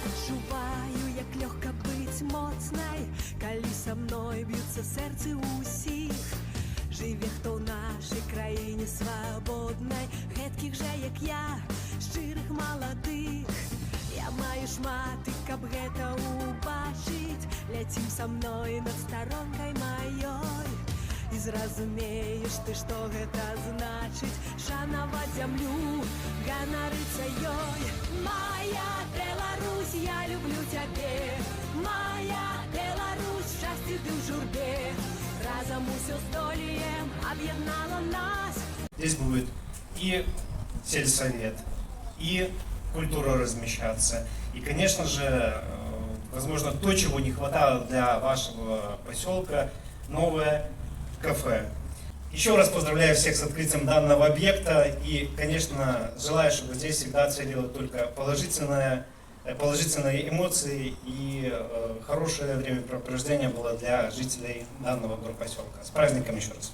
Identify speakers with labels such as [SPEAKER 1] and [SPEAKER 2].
[SPEAKER 1] Адчуваю, як лёгка быць моцнай, калі са мной б'юцца сэрцы ўсіх. Жыве хто ў нашай краіне свабоднай, гэткіх жа, як я, шчырых маладых. Я маю шмат, і каб гэта убачыць, ляцім са мной над старонкай маёй. І зразумееш ты, што гэта значыць, шанаваць зямлю, ганарыцца ёй. Моя Беларусь, я люблю цябе, моя Беларусь, шчасце ты ў журбе, разом усё здолеем, объединала нас.
[SPEAKER 2] Здесь будет и сельсовет, и культура размещаться, и, конечно же, возможно, то, чего не хватало для вашего поселка, новое кафе. Еще раз поздравляю всех с открытием данного объекта и, конечно, желаю, чтобы здесь всегда царило только положительные эмоции и хорошее времяпрепровождение было для жителей данного горпоселка. С праздником еще раз!